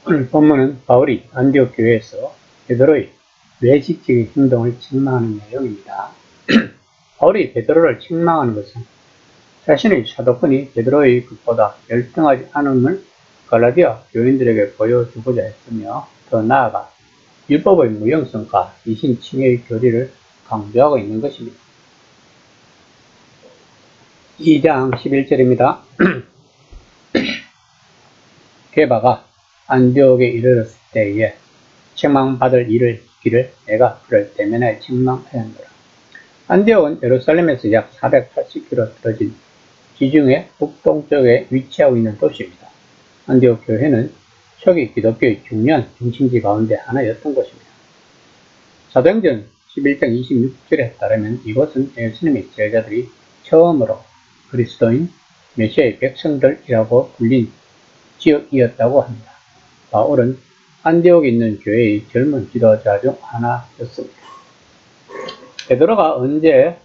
오늘 본문은 바울이 안디옥 교회에서 베드로의 외식적인 행동을 책망하는 내용입니다. 바울이 베드로를 책망하는 것은 자신의 사도권이 베드로의 것보다 열등하지 않음을 갈라디아 교인들에게 보여주고자 했으며, 더 나아가 율법의 무용성과 이신칭의의 교리를 강조하고 있는 것입니다. 2장 11절입니다. 게바가 안디옥에 이르렀을 때에 책망받을 일을 있기를 내가 그를 대면하여 책망하였노라. 안디옥은 예루살렘에서 약 480km 떨어진 지중해 북동쪽에 위치하고 있는 도시입니다. 안디옥 교회는 초기 기독교의 중요한 중심지 가운데 하나였던 것입니다. 사도행전 11장 26절에 따르면 이곳은 예수님의 제자들이 처음으로 그리스도인 메시아의 백성들이라고 불린 지역이었다고 합니다. 바울은 안디옥에 있는 교회의 젊은 지도자 중 하나였습니다. 베드로가 언제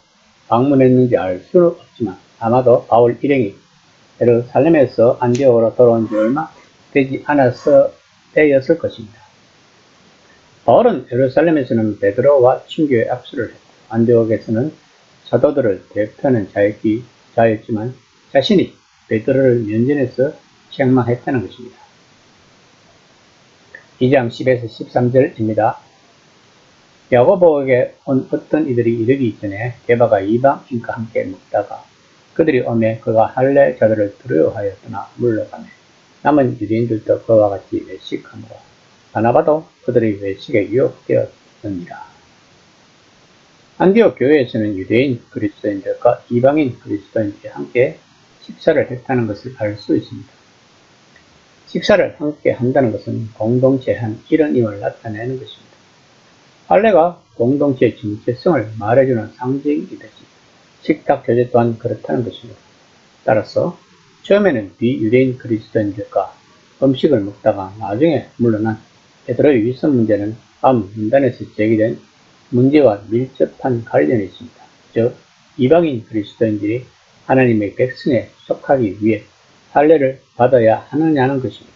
방문했는지 알 수는 없지만 아마도 바울 일행이 예루살렘에서 안디옥으로 돌아온 지 얼마 되지 않았을 때였을 것입니다. 바울은 예루살렘에서는 베드로와 친교의 악수를 했고, 안디옥에서는 사도들을 대표하는 자였지만 자신이 베드로를 면전에서 책망했다는 것입니다. 2장 10에서 13절입니다. 야고보에게 온 어떤 이들이 이르기 전에 게바가 이방인과 함께 먹다가 그들이 오매 그가 할례 자들을 두려워하였으나 물러가매 남은 유대인들도 그와 같이 외식하므로 바나바도 그들의 외식에 유혹되었느니라. 안디옥 교회에서는 유대인 그리스도인들과 이방인 그리스도인들이 함께 식사를 했다는 것을 알 수 있습니다. 식사를 함께 한다는 것은 공동체의 한 일원임을 나타내는 것입니다. 할례가 공동체의 정체성을 말해주는 상징이듯이 식탁 교제 또한 그렇다는 것입니다. 따라서 처음에는 비유대인 그리스도인들과 음식을 먹다가 나중에 물러난 베드로의 윗선 문제는 다음 문단에서 제기된 문제와 밀접한 관련이 있습니다. 즉, 이방인 그리스도인들이 하나님의 백성에 속하기 위해 할례를 받아야 하느냐는 것입니다.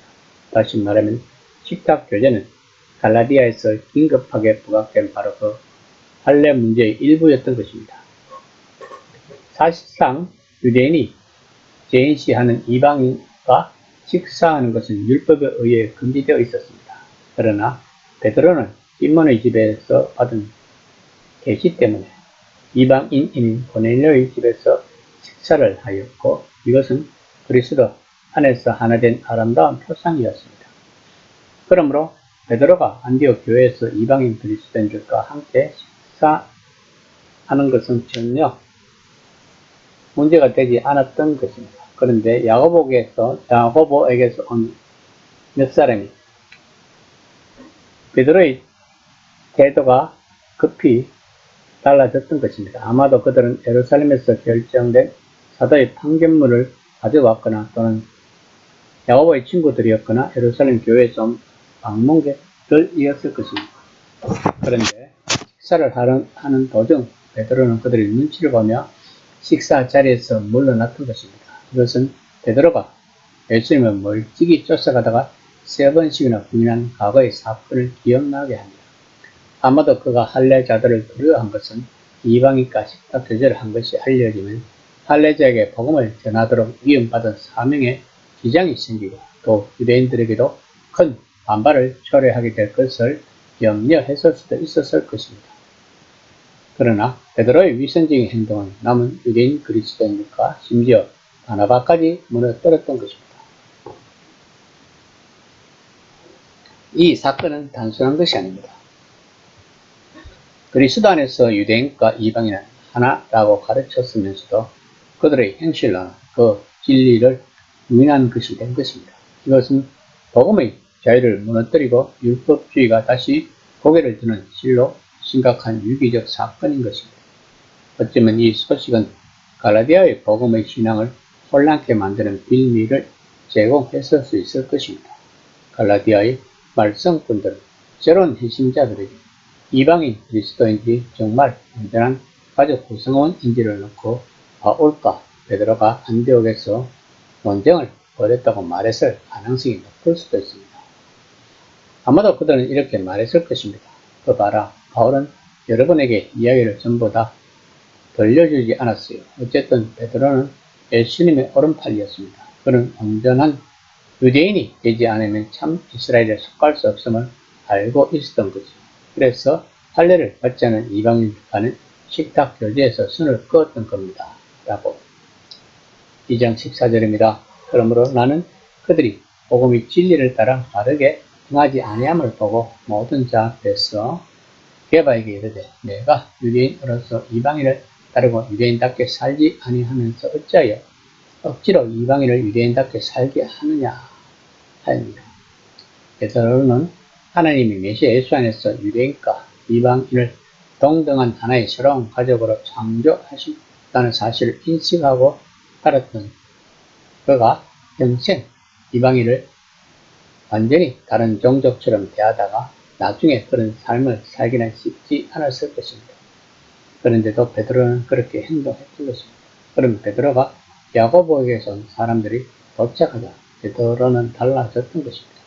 다시 말하면 식탁 교제는 갈라디아에서 긴급하게 부각된 바로 그 할례 문제의 일부였던 것입니다. 사실상 유대인이 제인시하는 이방인과 식사하는 것은 율법에 의해 금지되어 있었습니다. 그러나 베드로는 시몬의 집에서 받은 계시 때문에 이방인인 고넬료의 집에서 식사를 하였고, 이것은 그리스도 안에서 하나 된 아름다운 표상이었습니다. 그러므로 베드로가 안디옥 교회에서 이방인 그리스도인들과 함께 식사하는 것은 전혀 문제가 되지 않았던 것입니다. 그런데 야고보에게서 온 몇 사람이 베드로의 태도가 급히 달라졌던 것입니다. 아마도 그들은 예루살렘에서 결정된 사도의 판결문을 가져왔거나 또는 야고보의 친구들이었거나 예루살렘 교회에서 온 방문객들이었을 것입니다. 그런데 식사를 하는 도중 베드로는 그들의 눈치를 보며 식사 자리에서 물러났던 것입니다. 이것은 베드로가 예수님을 멀찍이 쫓아가다가 3번씩이나 부인한 과거의 사건을 기억나게 합니다. 아마도 그가 할례자들을 두려워한 것은 이방인과 식탁 교제를 한 것이 알려지면 할례자에게 복음을 전하도록 위임받은 사명에 지장이 생기고 또 유대인들에게도 큰 반발을 초래하게 될 것을 염려했을 수도 있었을 것입니다. 그러나 베드로의 위선적인 행동은 남은 유대인 그리스도인들과 심지어 바나바까지 무너뜨렸던 것입니다. 이 사건은 단순한 것이 아닙니다. 그리스도 안에서 유대인과 이방인은 하나라고 가르쳤으면서도 그들의 행실로는 그 진리를 부인한 것이 된 것입니다. 이것은 복음의 자유를 무너뜨리고 율법주의가 다시 고개를 드는 실로 심각한 유기적 사건인 것입니다. 어쩌면 이 소식은 갈라디아의 복음의 신앙을 혼란케 만드는 빌미를 제공했을 수 있을 것입니다. 갈라디아의 말썽꾼들은 새로운 핵심자들에게 이방인 그리스도인들이 정말 온전한 가족 구성원인지를 놓고 바울과 베드로가 안디옥에서 논쟁을 벌였다고 말했을 가능성이 높을 수도 있습니다. 아마도 그들은 이렇게 말했을 것입니다. 그 봐라, 바울은 여러분에게 이야기를 전부 다 들려주지 않았어요. 어쨌든 베드로는 예수님의 오른팔이었습니다. 그는 온전한 유대인이 되지 않으면 참 이스라엘에 속할 수 없음을 알고 있었던 거죠. 그래서 할례를 받지 않은 이방인과는 식탁 교제에서 선을 그었던 겁니다. 라고 2장 14절입니다. 그러므로 나는 그들이 복음의 진리를 따라 바르게 행하지 아니함을 보고 모든 자 앞에서 게바에게 이르되 내가 유대인으로서 이방인을 따르고 유대인답게 살지 아니하면서 어찌하여 억지로 이방인을 유대인답게 살게 하느냐 하였습니다. 베드로는 하나님이 메시아 예수 안에서 유대인과 이방인을 동등한 하나의 새로운 가족으로 창조하셨다는 사실을 인식하고 살았던 그가 평생 이방인을 완전히 다른 종족처럼 대하다가 나중에 그런 삶을 살기는 쉽지 않았을 것입니다. 그런데도 베드로는 그렇게 행동했던 것입니다. 그럼 베드로가 야고보에게서 온 사람들이 도착하자 베드로는 달라졌던 것입니다.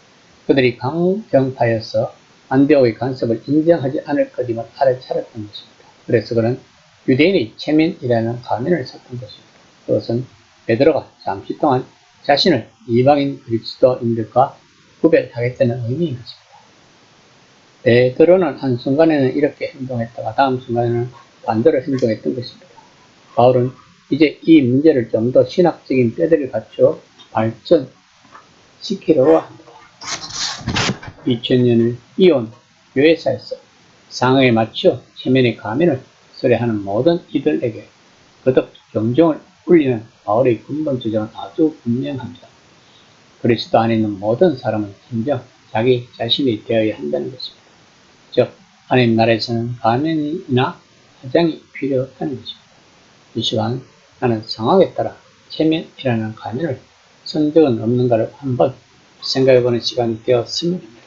그들이 강경파여서 안디옥의 간섭을 인정하지 않을 거임을 알아차렸던 것입니다. 그래서 그는 유대인의 체면이라는 가면을 썼던 것입니다. 그것은 베드로가 잠시 동안 자신을 이방인 그리스도인들과 구별하겠다는 의미인 것입니다. 베드로는 한순간에는 이렇게 행동했다가 다음 순간에는 반대로 행동했던 것입니다. 바울은 이제 이 문제를 좀 더 신학적인 뼈대를 갖춰 발전시키려고 합니다. 2000년을 이온 교회사에서 상황에 맞춰 체면의 가면을 설해하는 모든 이들에게 거듭 경종을 울리는 바울의 근본 주장은 아주 분명합니다. 그리스도 안에 있는 모든 사람은 진정 자기 자신이 되어야 한다는 것입니다. 즉 하나님 나라에서는 가면이나 화장이 필요 없다는 것입니다. 이 시간 나는 상황에 따라 체면이라는 가면을 쓴 적은 없는가를 한번 생각해보는 시간이 되었습니다.